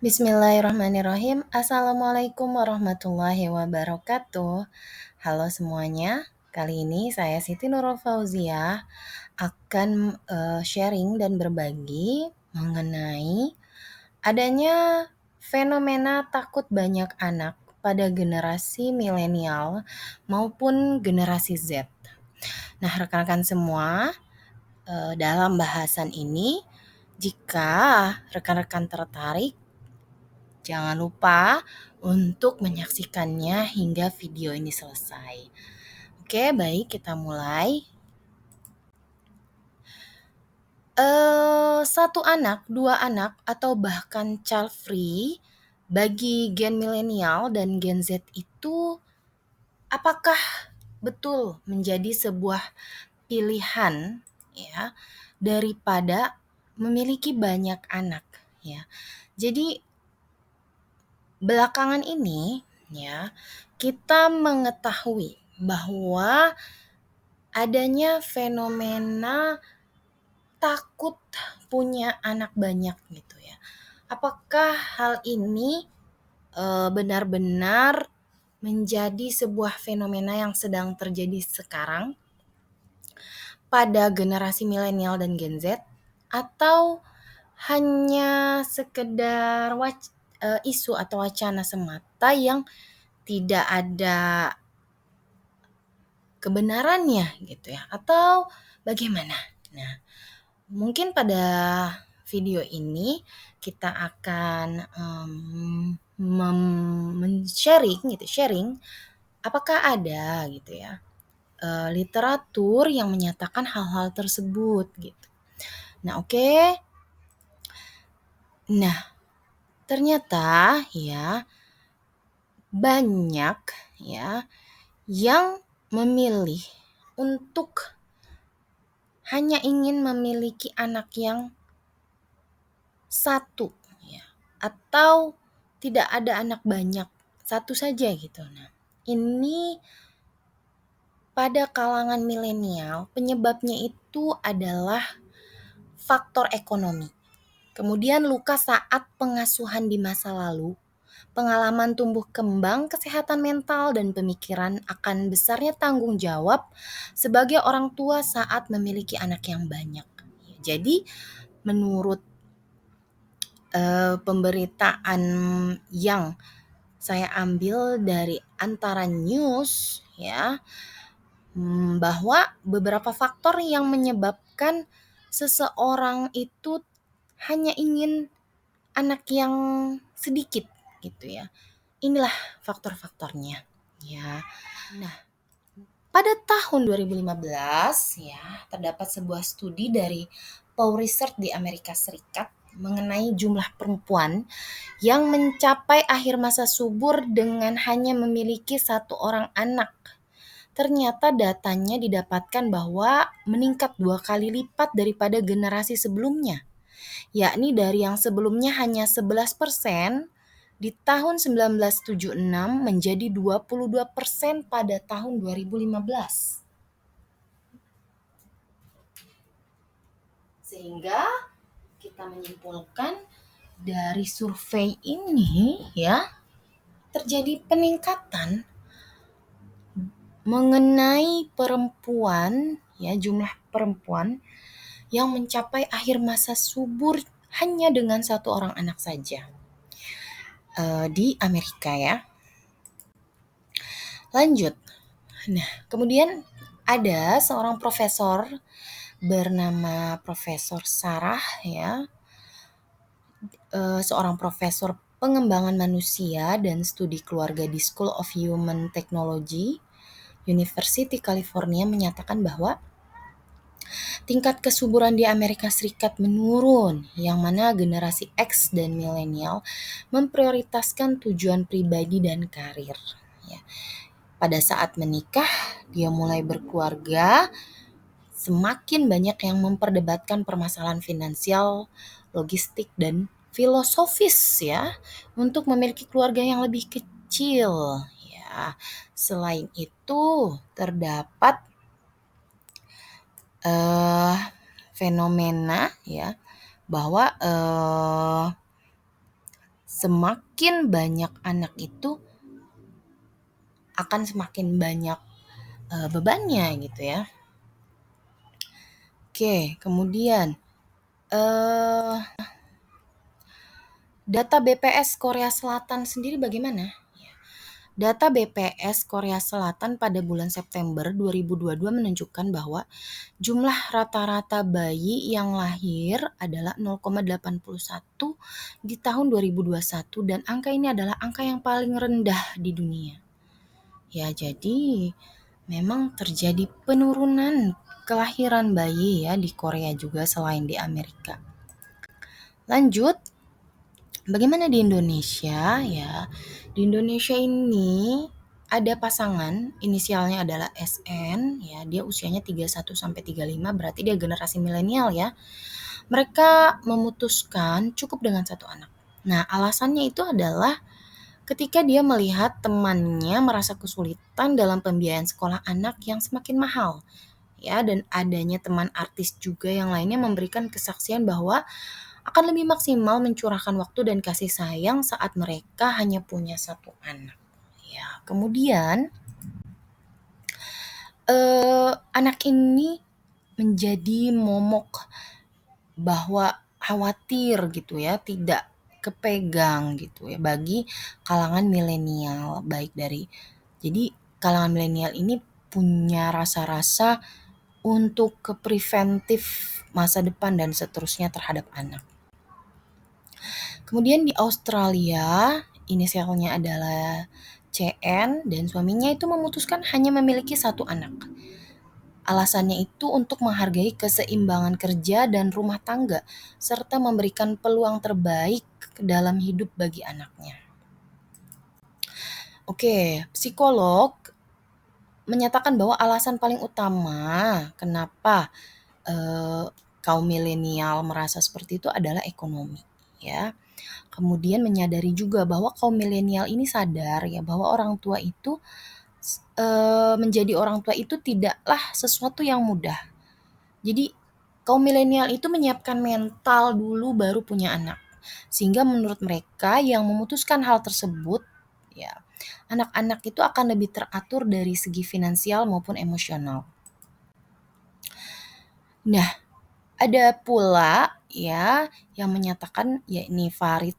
Bismillahirrahmanirrahim. Assalamualaikum warahmatullahi wabarakatuh. Halo semuanya. Kali ini saya Siti Nurul Fauziah akan sharing dan berbagi mengenai adanya fenomena takut banyak anak pada generasi milenial maupun generasi Z. Nah, rekan-rekan semua, dalam bahasan ini, jika rekan-rekan tertarik, jangan lupa untuk menyaksikannya hingga video ini selesai. Oke, baik, kita mulai. Satu anak, dua anak, atau bahkan child free bagi gen milenial dan gen Z itu apakah betul menjadi sebuah pilihan ya daripada memiliki banyak anak ya. Jadi belakangan ini ya kita mengetahui bahwa adanya fenomena takut punya anak banyak gitu ya. Apakah hal ini benar-benar menjadi sebuah fenomena yang sedang terjadi sekarang pada generasi milenial dan Gen Z atau hanya sekedar isu atau wacana semata yang tidak ada kebenarannya gitu ya, atau bagaimana? Nah, mungkin pada video ini kita akan sharing apakah ada gitu ya literatur yang menyatakan hal-hal tersebut gitu. Nah, oke. Nah, ternyata ya banyak ya yang memilih untuk hanya ingin memiliki anak yang satu ya, atau tidak ada anak banyak, satu saja gitu. Nah, ini pada kalangan milenial penyebabnya itu adalah faktor ekonomi. Kemudian luka saat pengasuhan di masa lalu, pengalaman tumbuh kembang, kesehatan mental, dan pemikiran akan besarnya tanggung jawab sebagai orang tua saat memiliki anak yang banyak. Jadi, menurut pemberitaan yang saya ambil dari Antara News ya, bahwa beberapa faktor yang menyebabkan seseorang itu hanya ingin anak yang sedikit gitu ya. Inilah faktor-faktornya ya. Nah, pada tahun 2015 ya, terdapat sebuah studi dari Pew Research di Amerika Serikat mengenai jumlah perempuan yang mencapai akhir masa subur dengan hanya memiliki satu orang anak. Ternyata datanya didapatkan bahwa meningkat 2 kali lipat daripada generasi sebelumnya, yakni dari yang sebelumnya hanya 11% di tahun 1976 menjadi 22% pada tahun 2015. Sehingga kita menyimpulkan dari survei ini ya, terjadi peningkatan mengenai perempuan ya, jumlah perempuan yang mencapai akhir masa subur hanya dengan satu orang anak saja di Amerika ya. Lanjut. Nah, kemudian ada seorang profesor bernama Profesor Sarah ya, seorang profesor pengembangan manusia dan studi keluarga di School of Human Technology, University California menyatakan bahwa tingkat kesuburan di Amerika Serikat menurun, yang mana generasi X dan milenial memprioritaskan tujuan pribadi dan karir. Ya. Pada saat menikah, dia mulai berkeluarga, semakin banyak yang memperdebatkan permasalahan finansial, logistik, dan filosofis ya untuk memiliki keluarga yang lebih kecil. Ya, selain itu terdapat fenomena ya bahwa semakin banyak anak itu akan semakin banyak bebannya gitu ya. Oke, kemudian data BPS Korea Selatan sendiri bagaimana? Data BPS Korea Selatan pada bulan September 2022 menunjukkan bahwa jumlah rata-rata bayi yang lahir adalah 0,81 di tahun 2021 dan angka ini adalah angka yang paling rendah di dunia. Ya, jadi memang terjadi penurunan kelahiran bayi ya di Korea juga selain di Amerika. Lanjut, bagaimana di Indonesia ya? Di Indonesia ini ada pasangan inisialnya adalah SN ya, dia usianya 31 sampai 35 berarti dia generasi milenial ya. Mereka memutuskan cukup dengan satu anak. Nah, alasannya itu adalah ketika dia melihat temannya merasa kesulitan dalam pembiayaan sekolah anak yang semakin mahal. Ya, dan adanya teman artis juga yang lainnya memberikan kesaksian bahwa akan lebih maksimal mencurahkan waktu dan kasih sayang saat mereka hanya punya satu anak. Ya, kemudian anak ini menjadi momok bahwa khawatir gitu ya, tidak kepegang gitu ya bagi kalangan milenial baik dari jadi kalangan milenial ini punya rasa-rasa untuk ke preventif masa depan dan seterusnya terhadap anak. Kemudian di Australia, inisialnya adalah CN dan suaminya itu memutuskan hanya memiliki satu anak. Alasannya itu untuk menghargai keseimbangan kerja dan rumah tangga, serta memberikan peluang terbaik dalam hidup bagi anaknya. Oke, psikolog menyatakan bahwa alasan paling utama kenapa kaum milenial merasa seperti itu adalah ekonomi, ya. Kemudian menyadari juga bahwa kaum milenial ini sadar ya bahwa orang tua itu menjadi orang tua itu tidaklah sesuatu yang mudah. Jadi kaum milenial itu menyiapkan mental dulu baru punya anak. Sehingga menurut mereka yang memutuskan hal tersebut ya anak-anak itu akan lebih teratur dari segi finansial maupun emosional. Nah, ada pula ya yang menyatakan yakni Faris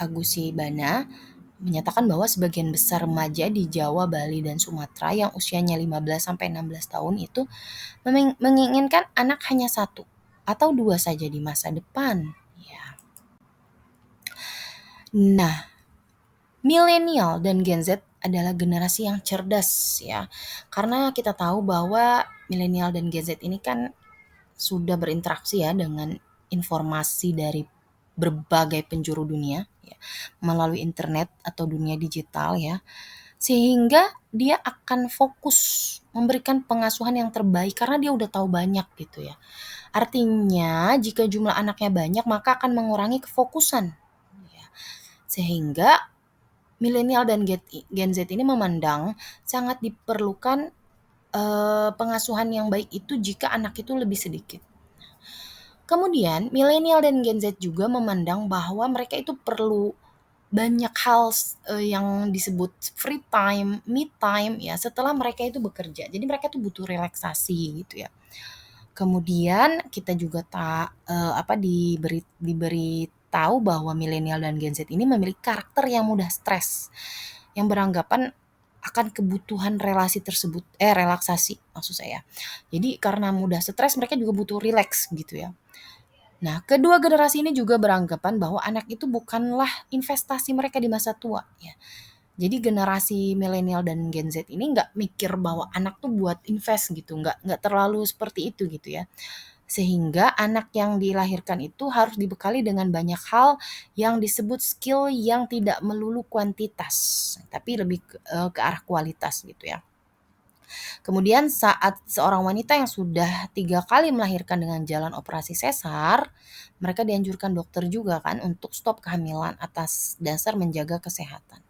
Agusibana menyatakan bahwa sebagian besar remaja di Jawa, Bali, dan Sumatera yang usianya 15 sampai 16 tahun itu menginginkan anak hanya satu atau dua saja di masa depan. Ya. Nah, milenial dan Gen Z adalah generasi yang cerdas ya. Karena kita tahu bahwa milenial dan Gen Z ini kan sudah berinteraksi ya dengan informasi dari berbagai penjuru dunia ya, melalui internet atau dunia digital ya. Sehingga dia akan fokus memberikan pengasuhan yang terbaik karena dia udah tahu banyak gitu ya. Artinya jika jumlah anaknya banyak maka akan mengurangi kefokusan. Ya. Sehingga milenial dan Gen Z ini memandang sangat diperlukan pengasuhan yang baik itu jika anak itu lebih sedikit. Kemudian milenial dan Gen Z juga memandang bahwa mereka itu perlu banyak hal yang disebut free time, me time ya setelah mereka itu bekerja. Jadi mereka tuh butuh relaksasi gitu ya. Kemudian kita juga diberi tahu bahwa milenial dan Gen Z ini memiliki karakter yang mudah stres, yang beranggapan akan kebutuhan relaksasi maksud saya. Jadi karena mudah stres mereka juga butuh rileks gitu ya. Nah, kedua generasi ini juga beranggapan bahwa anak itu bukanlah investasi mereka di masa tua ya. Jadi generasi milenial dan Gen Z ini nggak mikir bahwa anak tuh buat invest gitu, nggak terlalu seperti itu gitu ya. Sehingga anak yang dilahirkan itu harus dibekali dengan banyak hal yang disebut skill yang tidak melulu kuantitas, tapi lebih ke arah kualitas gitu ya. Kemudian saat seorang wanita yang sudah 3 kali melahirkan dengan jalan operasi sesar, mereka dianjurkan dokter juga kan untuk stop kehamilan atas dasar menjaga kesehatan.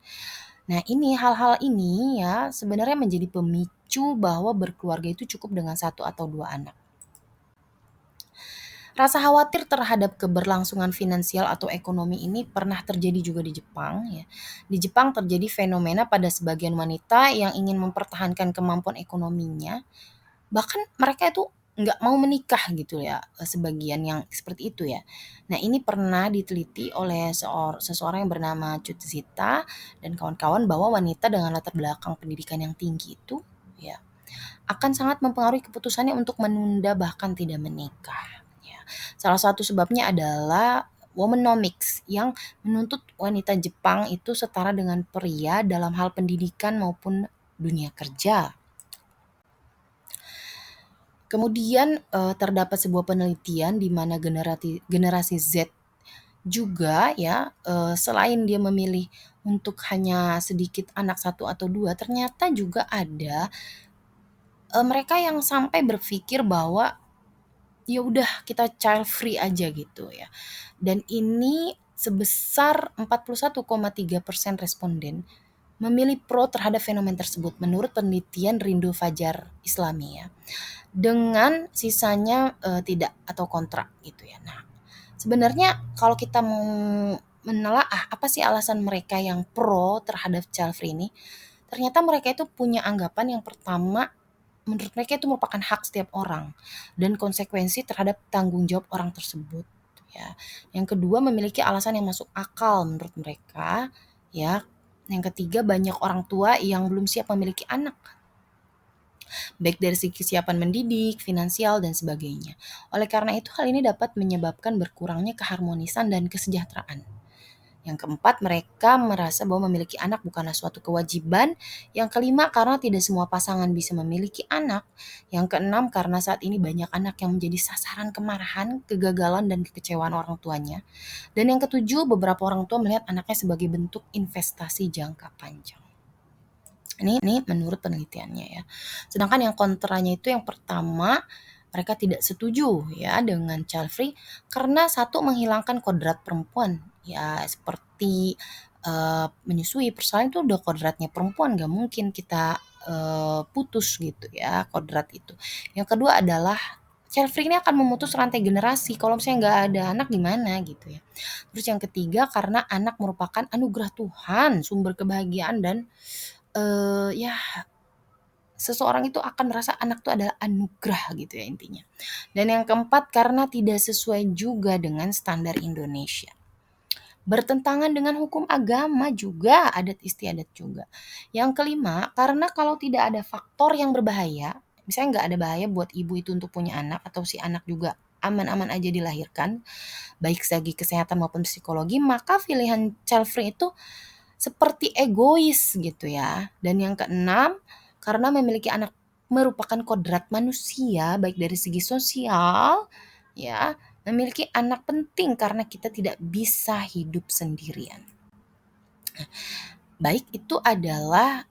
Nah ini hal-hal ini ya sebenarnya menjadi pemicu bahwa berkeluarga itu cukup dengan 1 atau 2 anak. Rasa khawatir terhadap keberlangsungan finansial atau ekonomi ini pernah terjadi juga di Jepang ya. Di Jepang terjadi fenomena pada sebagian wanita yang ingin mempertahankan kemampuan ekonominya, bahkan mereka itu nggak mau menikah gitu ya, sebagian yang seperti itu ya. Nah ini pernah diteliti oleh seseorang yang bernama Tsutsita dan kawan-kawan bahwa wanita dengan latar belakang pendidikan yang tinggi itu ya akan sangat mempengaruhi keputusannya untuk menunda bahkan tidak menikah. Ya. Salah satu sebabnya adalah Womenomics yang menuntut wanita Jepang itu setara dengan pria dalam hal pendidikan maupun dunia kerja. Kemudian terdapat sebuah penelitian di mana generasi Z juga ya, selain dia memilih untuk hanya sedikit anak satu atau dua, ternyata juga ada mereka yang sampai berpikir bahwa ya udah kita child free aja gitu ya. Dan ini sebesar 41,3% responden memilih pro terhadap fenomen tersebut menurut penelitian Rindu Fajar Islami ya. Dengan sisanya tidak atau kontra gitu ya. Nah, sebenarnya kalau kita mau menelaah apa sih alasan mereka yang pro terhadap child free ini, ternyata mereka itu punya anggapan yang pertama, menurut mereka itu merupakan hak setiap orang dan konsekuensi terhadap tanggung jawab orang tersebut ya. Yang kedua memiliki alasan yang masuk akal menurut mereka ya. Yang ketiga banyak orang tua yang belum siap memiliki anak, baik dari segi kesiapan mendidik, finansial, dan sebagainya. Oleh karena itu, hal ini dapat menyebabkan berkurangnya keharmonisan dan kesejahteraan. Yang keempat, mereka merasa bahwa memiliki anak bukanlah suatu kewajiban. Yang kelima, karena tidak semua pasangan bisa memiliki anak. Yang keenam, karena saat ini banyak anak yang menjadi sasaran kemarahan, kegagalan, dan kekecewaan orang tuanya. Dan yang ketujuh, beberapa orang tua melihat anaknya sebagai bentuk investasi jangka panjang. Ini menurut penelitiannya ya. Sedangkan yang kontranya itu yang pertama, mereka tidak setuju ya dengan child free karena satu menghilangkan kodrat perempuan. Ya seperti menyusui, persoalan itu udah kodratnya perempuan, gak mungkin kita putus gitu ya kodrat itu. Yang kedua adalah child free ini akan memutus rantai generasi. Kalau misalnya nggak ada anak gimana gitu ya. Terus yang ketiga karena anak merupakan anugerah Tuhan, sumber kebahagiaan dan ya seseorang itu akan merasa anak itu adalah anugerah gitu ya intinya. Dan yang keempat karena tidak sesuai juga dengan standar Indonesia. Bertentangan dengan hukum agama juga, adat istiadat juga. Yang kelima, karena kalau tidak ada faktor yang berbahaya, misalnya nggak ada bahaya buat ibu itu untuk punya anak atau si anak juga aman-aman aja dilahirkan, baik segi kesehatan maupun psikologi, maka pilihan child free itu seperti egois gitu ya. Dan yang keenam, karena memiliki anak merupakan kodrat manusia baik dari segi sosial ya, memiliki anak penting karena kita tidak bisa hidup sendirian. Baik itu adalah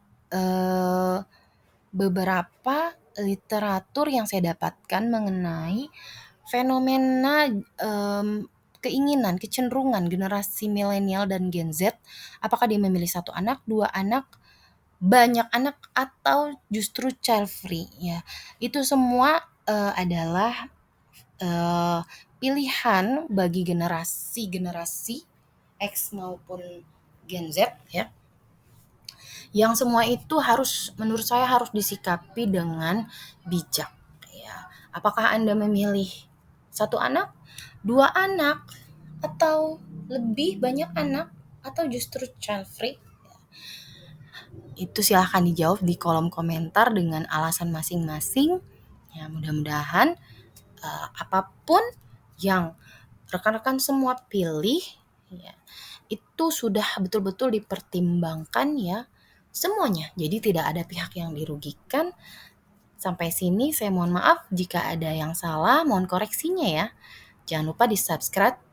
beberapa literatur yang saya dapatkan mengenai fenomena keinginan, kecenderungan generasi milenial dan Gen Z, apakah dia memilih satu anak, dua anak, banyak anak, atau justru child free ya. Itu semua adalah pilihan bagi generasi-generasi X maupun Gen Z ya. Yang semua itu harus menurut saya harus disikapi dengan bijak ya. Apakah Anda memilih satu anak, dua anak, atau lebih banyak anak, atau justru child free? Itu silahkan dijawab di kolom komentar dengan alasan masing-masing. Ya, mudah-mudahan apapun yang rekan-rekan semua pilih ya, itu sudah betul-betul dipertimbangkan ya semuanya. Jadi tidak ada pihak yang dirugikan. Sampai sini saya mohon maaf jika ada yang salah, mohon koreksinya ya. Jangan lupa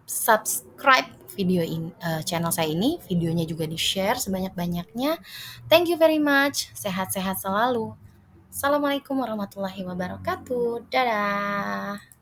subscribe video ini, channel saya ini, videonya juga di-share sebanyak-banyaknya. Thank you very much. Sehat-sehat selalu. Assalamualaikum warahmatullahi wabarakatuh. Dadah.